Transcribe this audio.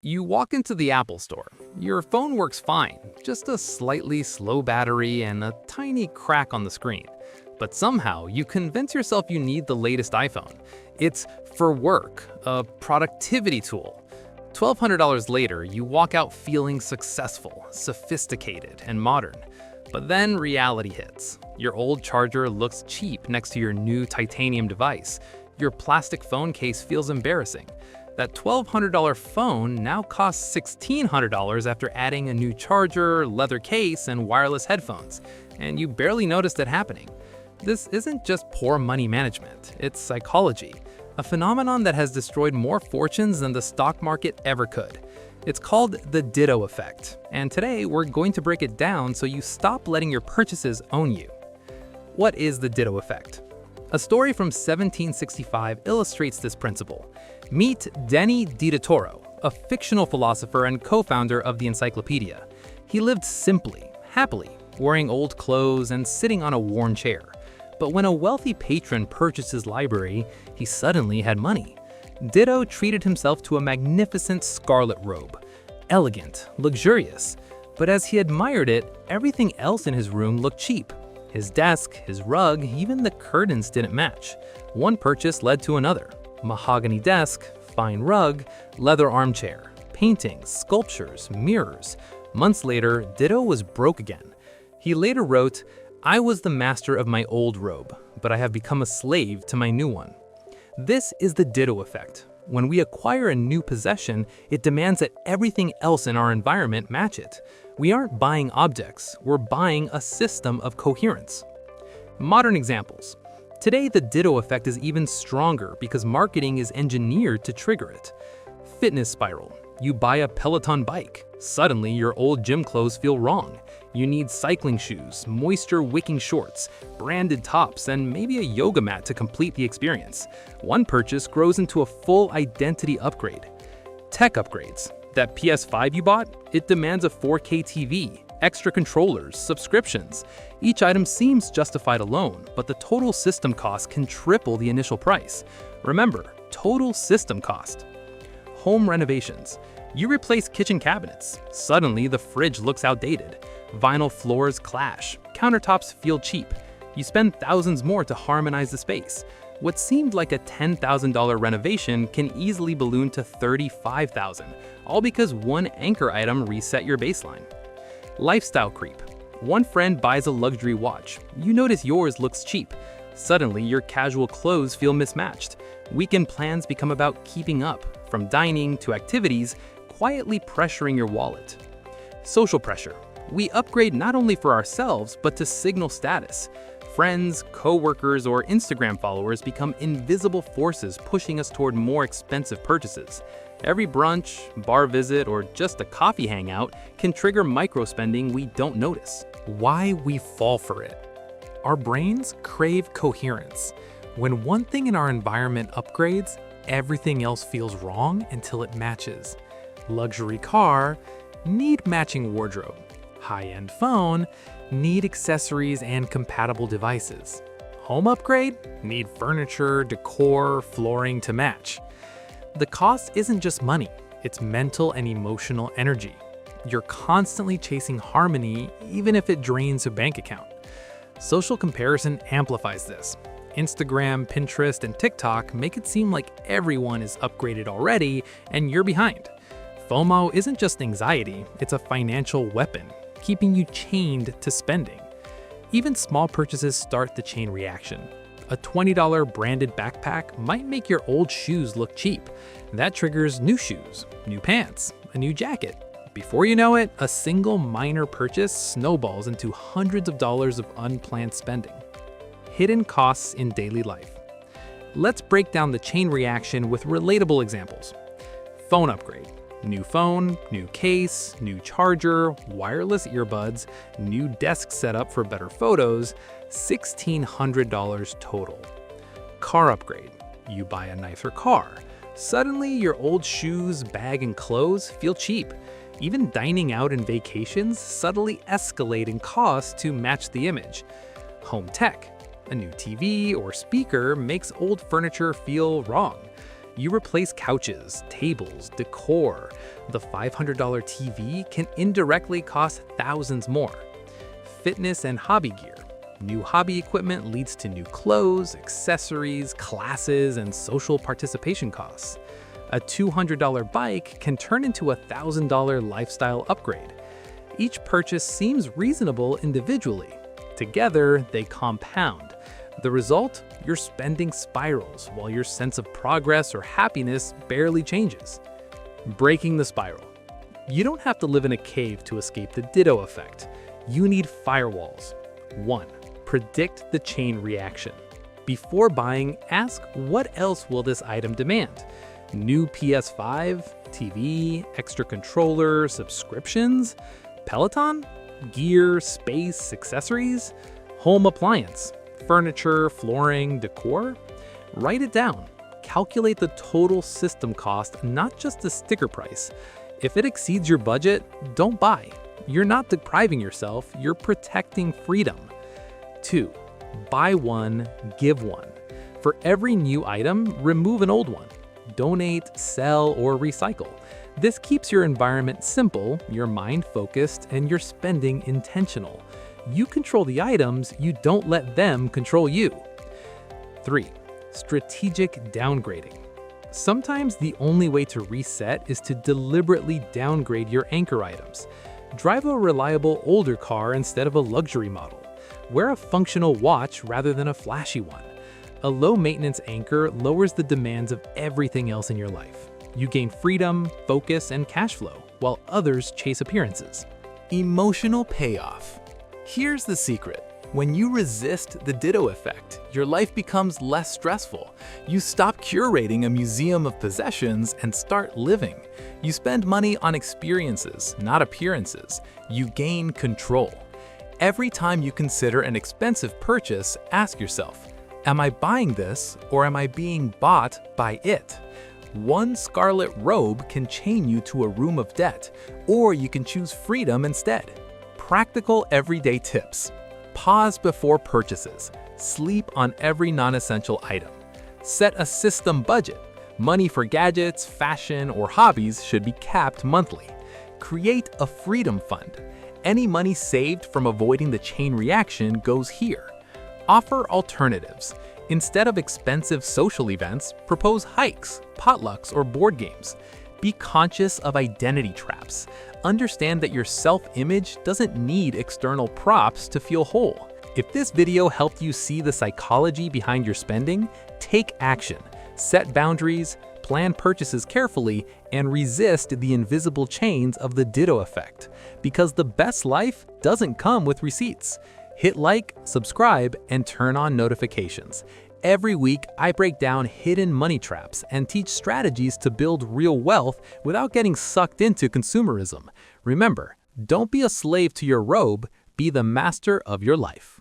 You walk into the Apple store. Your phone works fine, just a slightly slow battery and a tiny crack on the screen. But somehow you convince yourself you need the latest iPhone. It's for work, a productivity tool. $1,200 later, you walk out feeling successful, sophisticated, and modern. But then reality hits. Your old charger looks cheap next to your new titanium device. Your plastic phone case feels embarrassing. That $1,200 phone now costs $1,600 after adding a new charger, leather case, and wireless headphones, and you barely noticed it happening. This isn't just poor money management, it's psychology, a phenomenon that has destroyed more fortunes than the stock market ever could. It's called the Ditto Effect, and today we're going to break it down so you stop letting your purchases own you. What is the Ditto Effect? A story from 1765 illustrates this principle. Meet Denis Diderot, a fictional philosopher and co-founder of the encyclopedia. He lived simply, happily, wearing old clothes and sitting on a worn chair. But when a wealthy patron purchased his library, he suddenly had money. Diderot treated himself to a magnificent scarlet robe. Elegant, luxurious. But as he admired it, everything else in his room looked cheap. His desk, his rug, even the curtains didn't match. One purchase led to another. Mahogany desk, fine rug, leather armchair, paintings, sculptures, mirrors. Months later, Ditto was broke again. He later wrote, "I was the master of my old robe, but I have become a slave to my new one." This is the Ditto effect. When we acquire a new possession, it demands that everything else in our environment match it. We aren't buying objects, we're buying a system of coherence. Modern examples. Today, the Ditto effect is even stronger because marketing is engineered to trigger it. Fitness spiral. You buy a Peloton bike. Suddenly, your old gym clothes feel wrong. You need cycling shoes, moisture-wicking shorts, branded tops, and maybe a yoga mat to complete the experience. One purchase grows into a full identity upgrade. Tech upgrades. That PS5 you bought? It demands a 4K TV, extra controllers, subscriptions. Each item seems justified alone, but the total system cost can triple the initial price. Remember, total system cost. Home renovations. You replace kitchen cabinets. Suddenly, the fridge looks outdated. Vinyl floors clash. Countertops feel cheap. You spend thousands more to harmonize the space. What seemed like a $10,000 renovation can easily balloon to $35,000, all because one anchor item reset your baseline. Lifestyle creep. One friend buys a luxury watch. You notice yours looks cheap. Suddenly, your casual clothes feel mismatched. Weekend plans become about keeping up, from dining to activities, quietly pressuring your wallet. Social pressure. We upgrade not only for ourselves, but to signal status. Friends, co-workers, or Instagram followers become invisible forces pushing us toward more expensive purchases. Every brunch, bar visit, or just a coffee hangout can trigger micro-spending we don't notice. Why we fall for it. Our brains crave coherence. When one thing in our environment upgrades, everything else feels wrong until it matches. Luxury car, need matching wardrobe. High-end phone, need accessories and compatible devices. Home upgrade, need furniture, decor, flooring to match. The cost isn't just money, it's mental and emotional energy. You're constantly chasing harmony, even if it drains a bank account. Social comparison amplifies this. Instagram, Pinterest, and TikTok make it seem like everyone is upgraded already and you're behind. FOMO isn't just anxiety, it's a financial weapon, keeping you chained to spending. Even small purchases start the chain reaction. A $20 branded backpack might make your old shoes look cheap. That triggers new shoes, new pants, a new jacket. Before you know it, a single minor purchase snowballs into hundreds of dollars of unplanned spending. Hidden costs in daily life. Let's break down the chain reaction with relatable examples. Phone upgrade. New phone, new case, new charger, wireless earbuds, new desk setup for better photos, $1,600 total. Car upgrade. You buy a nicer car. Suddenly, your old shoes, bag, and clothes feel cheap. Even dining out and vacations subtly escalate in cost to match the image. Home tech. A new TV or speaker makes old furniture feel wrong. You replace couches, tables, decor. The $500 TV can indirectly cost thousands more. Fitness and hobby gear. New hobby equipment leads to new clothes, accessories, classes, and social participation costs. A $200 bike can turn into a $1,000 lifestyle upgrade. Each purchase seems reasonable individually. Together, they compound. The result? Your spending spirals while your sense of progress or happiness barely changes. Breaking the spiral. You don't have to live in a cave to escape the Ditto Effect. You need firewalls. 1. Predict the chain reaction. Before buying, ask what else will this item demand? New PS5, TV, extra controller, subscriptions, Peloton, gear, space, accessories, home appliance, furniture, flooring, decor. Write it down. Calculate the total system cost, not just the sticker price. If it exceeds your budget, don't buy. You're not depriving yourself, you're protecting freedom. 2. Buy one, give one. For every new item, remove an old one. Donate, sell, or recycle. This keeps your environment simple, your mind focused, and your spending intentional. You control the items, you don't let them control you. 3. Strategic downgrading. Sometimes the only way to reset is to deliberately downgrade your anchor items. Drive a reliable older car instead of a luxury model. Wear a functional watch rather than a flashy one. A low-maintenance anchor lowers the demands of everything else in your life. You gain freedom, focus, and cash flow, while others chase appearances. Emotional payoff. Here's the secret. When you resist the Ditto Effect, your life becomes less stressful. You stop curating a museum of possessions and start living. You spend money on experiences, not appearances. You gain control. Every time you consider an expensive purchase, ask yourself, am I buying this or am I being bought by it? One scarlet robe can chain you to a room of debt, or you can choose freedom instead. Practical everyday tips. Pause before purchases. Sleep on every non-essential item. Set a system budget. Money for gadgets, fashion, or hobbies should be capped monthly. Create a freedom fund. Any money saved from avoiding the chain reaction goes here. Offer alternatives. Instead of expensive social events, propose hikes, potlucks, or board games. Be conscious of identity traps. Understand that your self-image doesn't need external props to feel whole. If this video helped you see the psychology behind your spending, take action. Set boundaries, plan purchases carefully, and resist the invisible chains of the Ditto Effect. Because the best life doesn't come with receipts. Hit like, subscribe, and turn on notifications. Every week, I break down hidden money traps and teach strategies to build real wealth without getting sucked into consumerism. Remember, don't be a slave to your robe, be the master of your life.